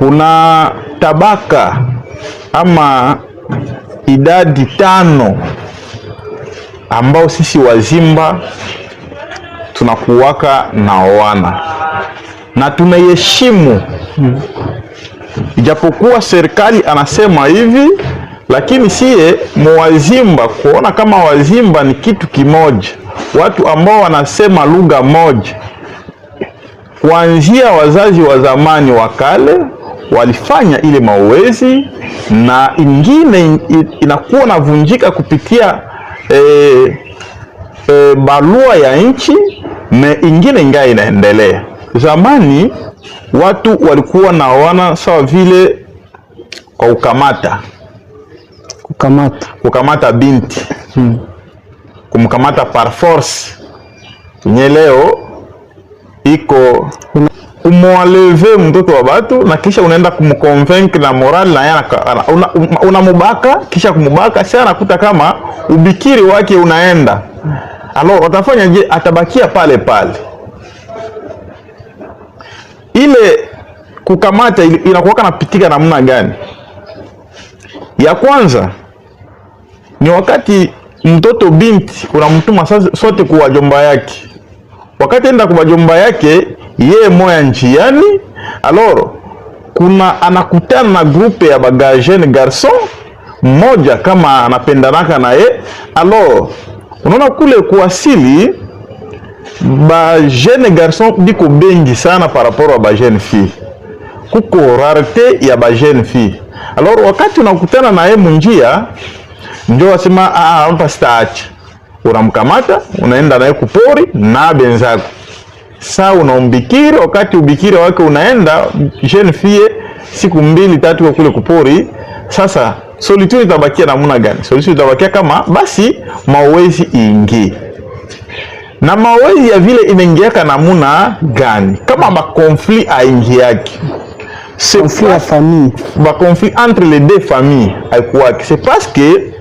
Kuna tabaka ama idadi 5 ambao sisi Wazimba tunakuwaka na wana na tunaheshimu, ijapokuwa serikali anasema hivi, lakini siye Mwazimba kuona kama Wazimba ni kitu kimoja, watu ambao wanasema lugha moja. Kuanzia wazazi wa zamani wa kale walifanya ile mauwezi, na ingine inakuwa navunjika kupitia barua ya nchi, na ingine ingaa inaendelea. Zamani watu walikuwa na wana sawa vile kwa kukamata binti, kumkamata par force. Nye leo iko umwaleve mtoto wa batu na kisha unaenda kumconvaincre na moral na yana unamubaka, kisha kumubaka sasa anakuta kama ubikiri wake unaenda. Alors watafanya je? Atabakia pale pale. Ile kukamata inakuwa napitika namna gani? Ya kwanza ni wakati mtoto binti unamtuma sote kwa jomba yake. Wakati enda kwa jomba yake ye moya njiani, alors kuna anakutana na grupe ya baga jeune garçon mmoja kama anapendanaka na ye. Alors unaona kule kuasili ba jeune garçon biko bengi sana par rapport à ba jeune fille, kuko rarité ya ba jeune fille. Alors wakati unakutana na ye munjia, ndio wasema hapa staacha, unamkamata unaenda naye kupori na benzako. Saa unaumbikiri, wakati ubikiri wake unaenda jeune fille siku 2-3 kwa kule kupori. Sasa solitude itabakia namna gani? Solitude itabakia kama basi mauwezi ingi. Na mauwezi ya vile inaingiaka namna gani? Kama ba conflit aingi yake. C'est conflit la famille. Ba conflit entre les deux familles haikuwa. C'est parce que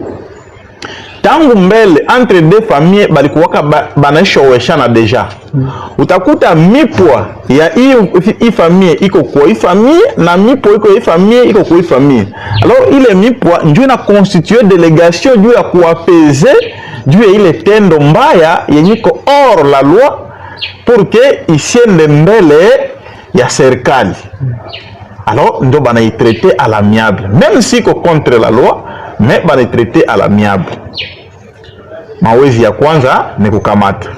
tangu mbele entre deux familles balikuwaka banaisha weshana deja. Utakuta mipwa ya hii famille iko kwa hii famille na mipwa iko hii famille iko kwa hii famille. Alors ile mipwa ndio ina constituer délégation juu ya kuapeze juu ya ile tendo mbaya yenyiko hors la loi pour que isiende mbele ya serikali. Alors ndio banaitraiter à l'amiable, même si iko contre la loi, mais banaitraiter à l'amiable. Mawezi ya kwanza ni kukamata.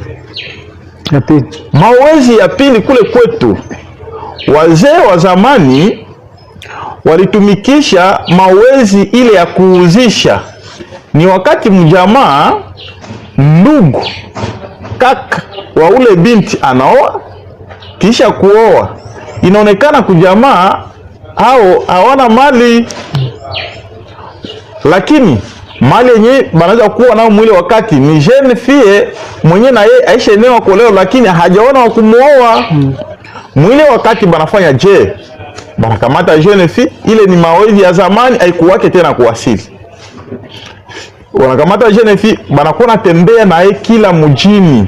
Mawezi ya pili kule kwetu, wazee wa zamani walitumikisha mawezi ile ya kuuzisha. Ni wakati mjamaa ndugu kaka wa ule binti anaoa, kisha kuoa inaonekana kujamaa hao hawana mali, lakini mali yenye banaweza kuwa nao mwile wakati ni jeune fille mwenye na yeye aisha eneo kwa leo, lakini hajaona wa kumuoa. Mwile wakati banafanya je? Banakamata jeune fille, ile ni mawezi ya zamani haikuwake tena kuasili. Wanakamata jeune fille, banakuwa tembea na yeye kila mjini.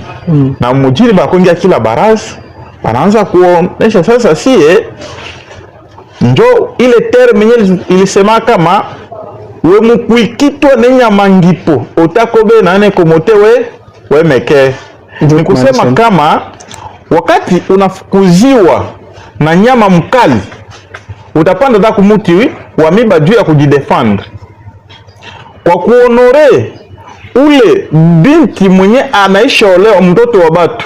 Na mjini banakongia kila baraza, banaanza kuonesha sasa sie njo ile terme yenye ilisema kama we mukuikitwa nenya mangipo otakobe na ane komote we meke. Ni kusema kama wakati unafukuziwa na nyama mkali, utapanda da kumuti wa miba juu ya kujidefend. Kwa kuonore ule binti mwenye anaisha oleo mtoto wa batu,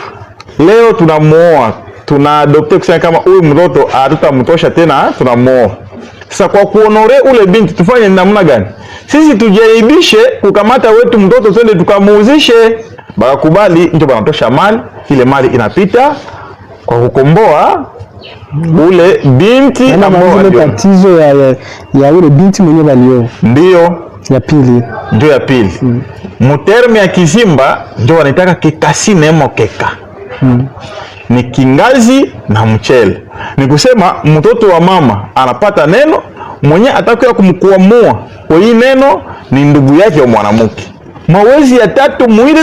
leo tunamuoa, tunaadopte kusema kama huyu mtoto hatutamtosha tena, tunamuoa. Sasa kwa kuonore ule binti tufanye namna gani? Sisi tujaibishe kukamata wetu mtoto twende tukamuuzishe. Bakakubali, ndio banatosha mali, ile mali inapita kwa kukomboa ule binti ambao ile tatizo ya ule binti mwenye balio. Ndio ya pili. Ndio ya pili. Muterme ya Kizimba ndio wanataka kikasi nemo keka. Ni kingazi na mchele. Ni kusema mtoto wa mama anapata neno, mwenye atakuwa kumkuamua kwa hii neno ni ndugu yake wa mwanamke. Mawezi ya tatu mwile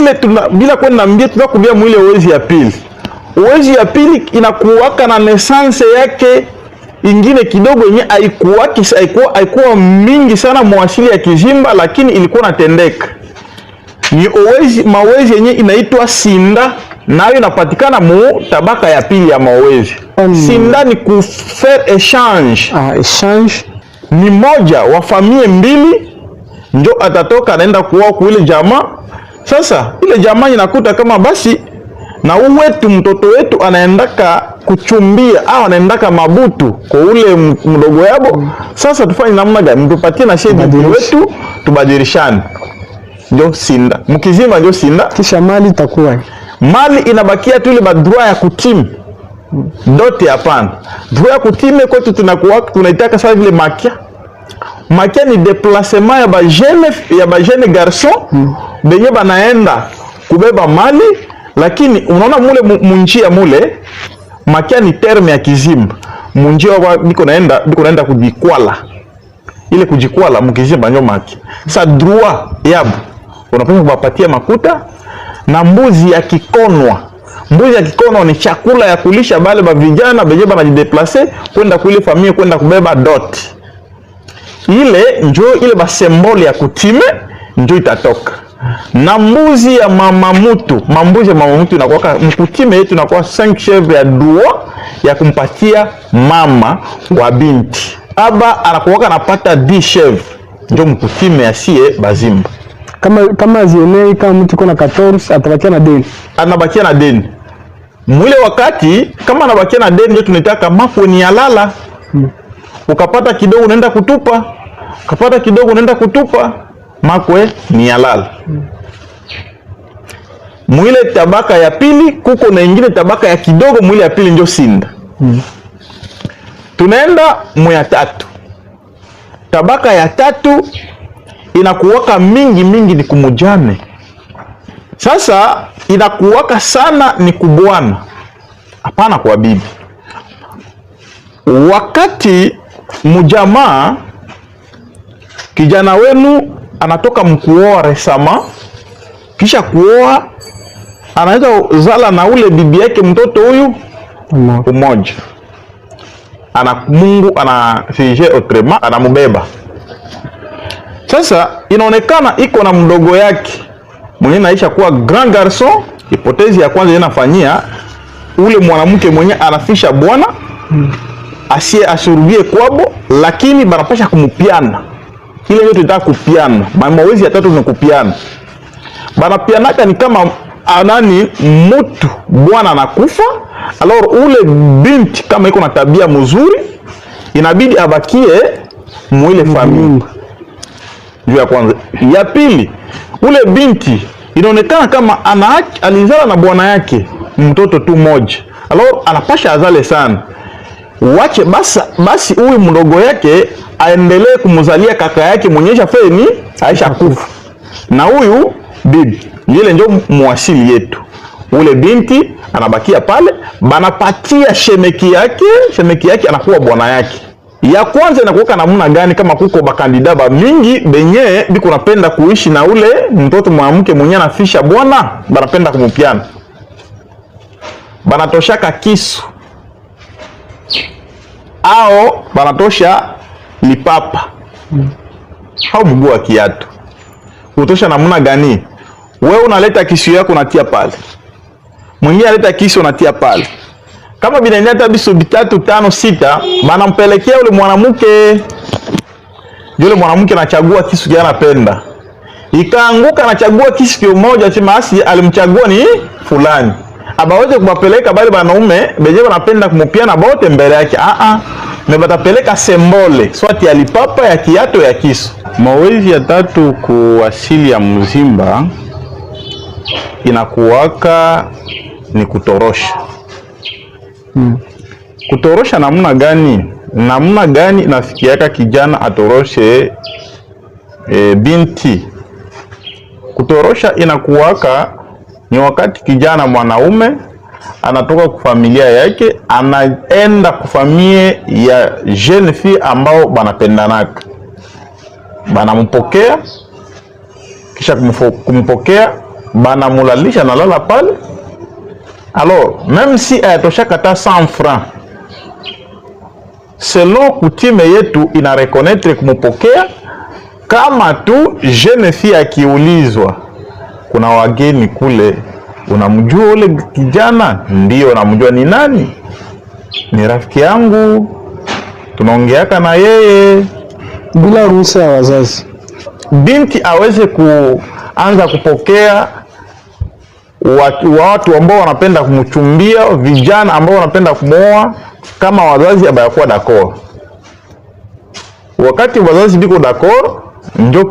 bila kwenda mbia tunakubia mwile wezi ya pili. Wezi ya pili inakuwaka na naissance yake ingine kidogo yenye haikuwa mingi sana mwasili ya Kizimba, lakini ilikuwa natendeka. Ni mawezi yenye inaitwa Sinda, nayo inapatikana mu tabaka ya pili ya mawezi. Sinda ni ku faire échange. Échange ni moja wa familia mbili njo atatoka anaenda kuoa kwa ile jamaa. Sasa ile jamaa inakuta kama basi na wetu mtoto wetu anaendaka kuchumbia au anaendaka mabutu kwa ule mdogo yabo. Sasa tufanye namna gani? Mtupatie na shedi wetu tubadilishane. Ndio Sinda. Mkizima ndio Sinda. Kisha mali itakuwa. Mali inabakia tu ile badroit ya kutimu. Dote hapana. Droit ya kutime kwetu tunaitaka sasa vile makia. Makia ni déplacement ya ba jeune garçon benye banaenda kubeba mali, lakini unaona mule munjia mule makia ni terme ya Kizimba. Munjia wa biko naenda kujikwala. Ile kujikwala mkizimba ndio makia. Sa droit yabo unapaswa kuwapatia makuta na mbuzi ya kikonwa. Mbuzi ya kikonwa ni chakula ya kulisha bale ba vijana benye banajideplace kwenda kuile familia kwenda kubeba dot. Ile njo ile ba symbole ya kutime njo itatoka. Na mbuzi ya mamamutu, mambuzi ya mamamutu inakuwa mkutime yetu inakuwa 5 chèvres ya droit ya kumpatia mama wa binti. Aba anakuwa anapata 10 chèvres. Njo mkutime ya sie bazimba. Kama zienei kama mtu kuna 14 atabakia na deni. Anabakia na deni. Mwile wakati kama anabakia na deni ndio tunataka mafwe ni halala. Ukapata kidogo unaenda kutupa. Ukapata kidogo unaenda kutupa. Makwe ni halala. Mwile tabaka ya pili kuko na ingine tabaka ya kidogo, mwile ya pili ndio Sinda. Tunaenda mwa tatu. Tabaka ya tatu inakuwaka mingi ni kumujane. Sasa inakuwaka sana ni kubwana, hapana kwa bibi. Wakati mujamaa kijana wenu anatoka mkuoa resama, kisha kuoa anaweza zala na ule bibi yake mtoto huyu umoja. Mungu anafije otrema anamubeba. Sasa inaonekana iko na mdogo yake mwenye naisha kuwa grand garçon. Hipotezi ya kwanza inafanyia ule mwanamke mwenye anafisha bwana asie asurudie kwabo, lakini banapasha kumupiana. Ile ndio tunataka kupiana. Mawezi ya tatu ni kupiana. Banapianaka ni kama anani mtu bwana anakufa, alors ule binti kama iko na tabia mzuri inabidi abakie mwile familia. Ndio ya kwanza. Ya pili, ule binti inaonekana kama alizala na bwana yake mtoto tu moja, alors anapasha azale sana. Wache basi huyu mdogo yake aendelee kumzalia kaka yake mwenyesha feni aisha kufa. Na huyu bibi ile ndio muasili yetu. Ule binti anabakia pale, banapatia shemeki yake anakuwa bwana yake. Ya kwanza inakuwa namna gani? Kama kuko bakandida ba mingi benye biko napenda kuishi na ule mtoto mwanamke mwenye anafisha bwana, banapenda kumupiana. Banatoshaka kisu ao banatosha lipapa au mguu wa kiatu. Utosha namna gani? Wewe unaleta kisu yako unatia pale, mwingine analeta kisu unatia pale. Kama binaenda bisu bitatu 5 6 banampelekea ule mwanamke. Yule mwanamke anachagua kisu gani anapenda. Ikaanguka anachagua kisu kimoja chema asi alimchagua ni fulani. Abaweze kubapeleka bali banaume beje wanapenda kumupiana bote mbele yake. Mebatapeleka sembole swati ya lipapa ya kiato ya kisu. Mawezi ya tatu kuasili ya Mzimba inakuwaka ni kutorosha. Kutorosha namna gani? Namna gani nafikiaka kijana atoroshe binti? Kutorosha inakuwaka ni wakati kijana mwanaume anatoka kwa familia yake anaenda kwa familia ya jeune fille ambao banapendanaka. Banampokea, kisha kumpokea banamulalisha na lala pale. Alors même si ayatosha kata 100 francs selon kutime yetu ina reconnaître kumupokea. Kama tu jeune fille akiulizwa kuna wageni kule, unamjua ule kijana? Ndio, namjua. Ni nani? Ni rafiki yangu, tunaongeaka na yeye. Bila ruhusa ya wazazi, binti aweze kuanza kupokea watu ambao wanapenda kumchumbia, vijana ambao wanapenda kumwoa, kama wazazi abayakuwa d'accord. Wakati wazazi biko d'accord, ndio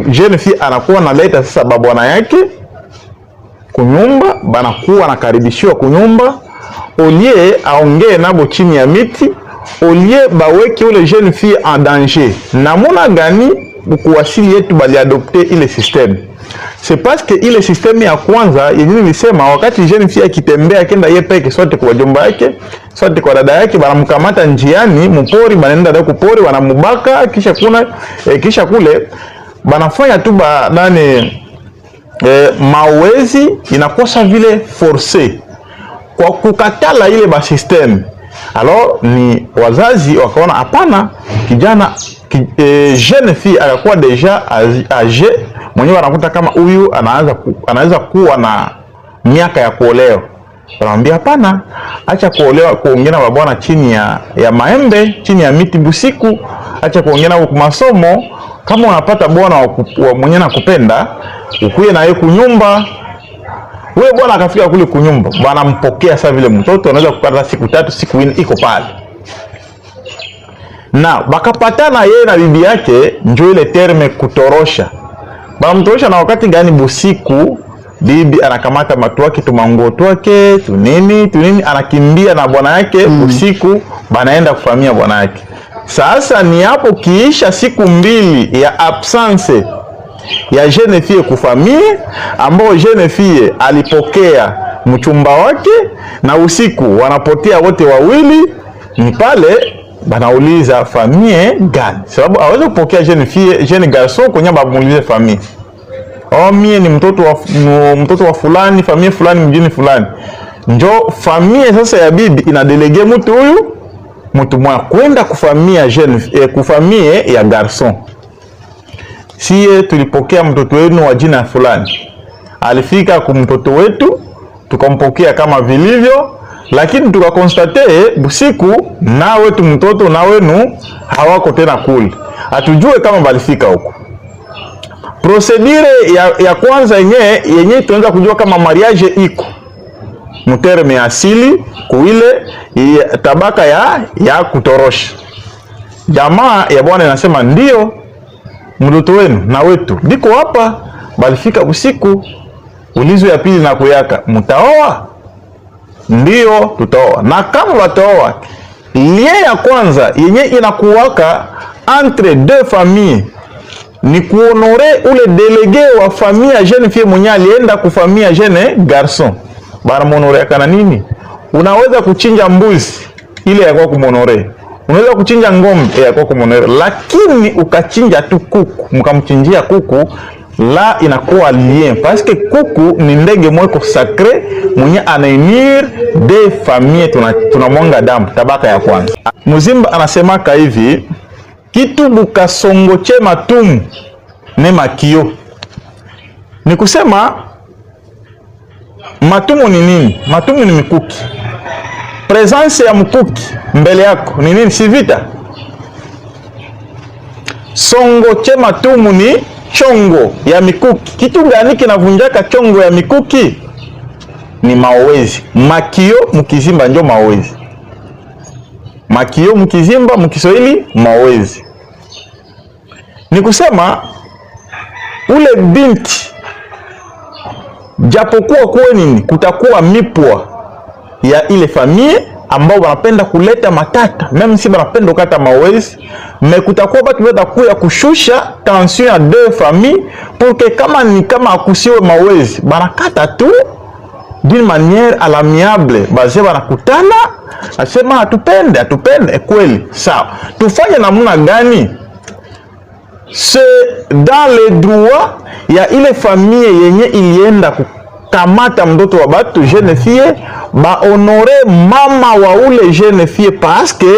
jeune fille anakuwa naleta sasa babwana yake kunyumba, banakuwa nakaribishiwa kunyumba. Olie aongee nabo chini ya miti, olie baweke ule jeune fille en danger. Namuna gani kuwasili yetu bali adopter ile system? C'est parce que ile system ya kwanza yenyewe nilisema, wakati jeune fille akitembea kenda yeye peke, sote kwa jomba yake, sote kwa dada yake, banamkamata njiani mpori, banaenda dada kupori, wanamubaka, kisha kule banafanya tu mawezi, inakosa vile forcé kwa kukatala ile ba system. Alors ni wazazi wakaona hapana, kijana jeune fille akakuwa deja age, mwenyewe anakuta kama huyu anaweza kuwa na miaka ya kuolewa. Wanamwambia hapana, acha kuolewa, kuongea na bwana chini ya maembe, chini ya miti busiku, acha kuongea na masomo. Kama unapata bwana wa mwenye nakupenda, ukuye na yeye kunyumba. Wewe bwana akafika kule kunyumba, bwana mpokea sasa vile mtoto, anaweza kupata siku 3 siku 4 iko pale. Na bakapatana yeye na bibi yake, ndio ile terme kutorosha. Bana mtorosha na wakati gani? Busiku bibi anakamata matu wake, tumanguo twake, tunini, anakimbia na bwana yake usiku, banaenda kufamia bwana yake. Sasa ni hapo kiisha siku 2 ya absence ya jeune fille kufamie, ambao jeune fille alipokea mchumba wake, na usiku wanapotea wote wawili. Ni pale banauliza famie gani, sababu hawezi kupokea jeune garçon kwenye bamuulize famie. Mie ni mtoto wa fulani, famie fulani, mjini fulani. Njo famie sasa ya bibi inadelege mtu huyu, mtu mwa kwenda kufamia kufamie ya garçon. Siye tulipokea mtoto wenu wa jina fulani, alifika kumtoto wetu, tukampokea kama vilivyo, lakini tukakonstate busiku na wetu mtoto na wenu hawako tena kule. Hatujue kama balifika huko. Procedure ya kwanza yenye tunaanza kujua kama mariage iko muterme ya asili kuile tabaka ya kutorosha. Jamaa ya bwana inasema ndio mtoto wenu na wetu biko hapa, balifika usiku. Ulizo ya pili na kuyaka, mtaoa? Ndio, tutaoa. Na kama wataoa, lie ya kwanza yenye inakuwaka entre deux familles ni kuonore ule delege wa famille jeune fille mwenye alienda kufamia jeune garçon. Bana monore kana nini? Unaweza kuchinja mbuzi ile ya kwa kumonore, unaweza kuchinja ngombe ya kwa kumonore, lakini ukachinja tu kuku, mkamchinjia kuku, la inakuwa lien, parce que kuku ni ndege mweko sacré mwenye anainir de famille, tunamwanga damu tabaka ya kwanza. Muzimba anasemaka hivi, kitu bukasongoche matumu ne makio. Ni kusema matumu ni nini? Matumu ni mikuki. Presence ya mkuki mbele yako ni nini? Si vita. Songoche matumu ni chongo ya mikuki. Kitu gani kinavunjaka chongo ya mikuki? Ni maowezi. Makio mkizimba njo maowezi. Makio mkizimba mkiswahili maowezi. Ni kusema ule binti, japokuwa kuwe nini, kutakuwa mipwa ya ile famille ambao wanapenda kuleta matata, meme si wanapenda kukata maowezi, kutakuwa batu watakuya kushusha tension ya deux familles, pour que kama akusiwe maowezi, banakata tu d'une manière à l'amiable, baze banakutana, asema atupende kweli. Sawa, tufanye namna gani? C'est dans les droits ya ile famille yenye ilienda kukamata mtoto wa batu jeune fille, ba honore mama wa ule jeune fille, parce que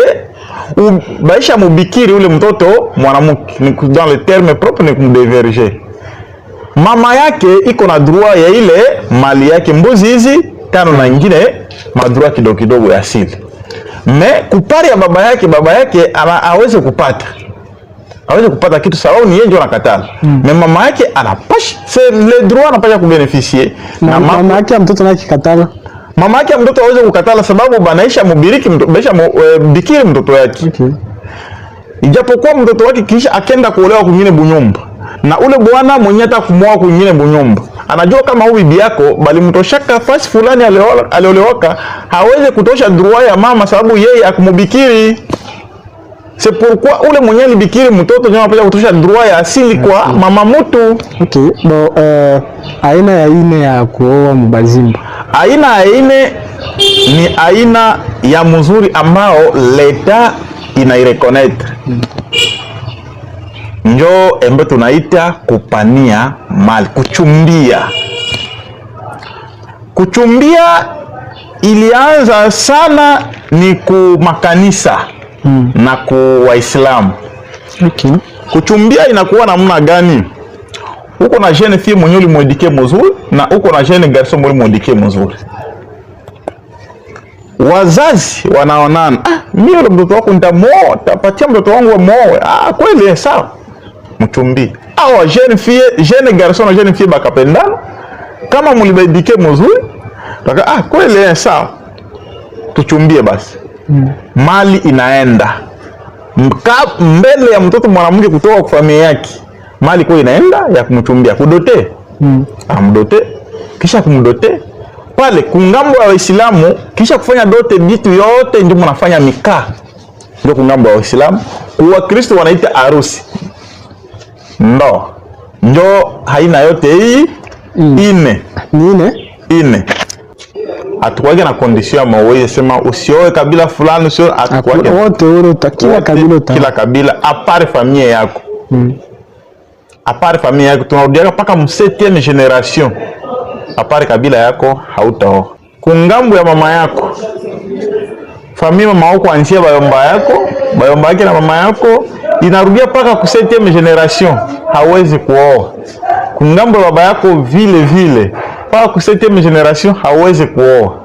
baisha mubikiri ule mtoto mwanamke, ni dans le terme propre, ni kumdeverger. Mama yake iko na droit ya ile mali yake mbuzi hizi 5 na nyingine madroa kidogo kidogo ya asili. Me kupari ya baba yake aweze kupata kitu sababu ni yeye ndio anakatala. Me mama yake anapasha c'est le droit anapasha kubénéficier. Na mama yake mtoto nake katala. Mama yake mtoto aweze kukatala sababu banaisha mubiriki bikiri mtoto yake. Okay. Ijapokuwa mtoto wake kisha akenda kuolewa kwingine bunyumba. Na ule bwana mwenye hata kumwoa kwingine bunyumba. Anajua kama huyu bibi yako bali mtoshaka fasi fulani aliolewaka hawezi kutosha droit ya mama sababu yeye akumubikiri. C'est pourquoi ule mwenye alibikiri mtoto ndio anapaswa kutosha droit ya asili kwa mama mtu. Okay. Bo aina ya ine ya kuoa mbazimba. Aina ya ine ni aina ya mzuri ambao leta inaireconnaître. Njo embe tunaita kupania mali, kuchumbia. Kuchumbia ilianza sana ni kumakanisa na ku Waislamu. Okay. Kuchumbia inakuwa namna gani? Uko na jeune fille mwenye ulimwedike mzuri na uko na jeune garçon mwenye ulimwedike mzuri. Wazazi wanaonana, mimi ule mtoto wako nitamuoa, tapatia mtoto wangu muoe. Kweli sawa. Mchumbi. Awa jeune garçon na jeune fille bakapendana. Kama mulibedike mzuri, kweli sawa. Tuchumbie basi. Mali inaenda. Mbele ya mtoto mwanamke kutoka kwa familia yake. Mali kwa inaenda ya kumchumbia, kudote. Amdote, kisha kumdote. Pale kungambo ya Waislamu kisha kufanya dote vitu yote ndio mnafanya mikaa. Ndio kungambo ya Waislamu. Kwa Kristo wanaita harusi. Njo haina yote hii ine atukwake na condition ya mawezi sema usioe kabila fulani, usio atukwake wote kila kabila apart familia yako. Apart familia yako tunarudia mpaka 7e generation. Apart kabila yako hautaoa. Kungambo ya mama yako familia mama yako ansia bayomba yake na mama yako inarudia paka ku 7e generation, hawezi kuoa. Kungambo baba yako vile paka ku 7e generation hawezi kuoa.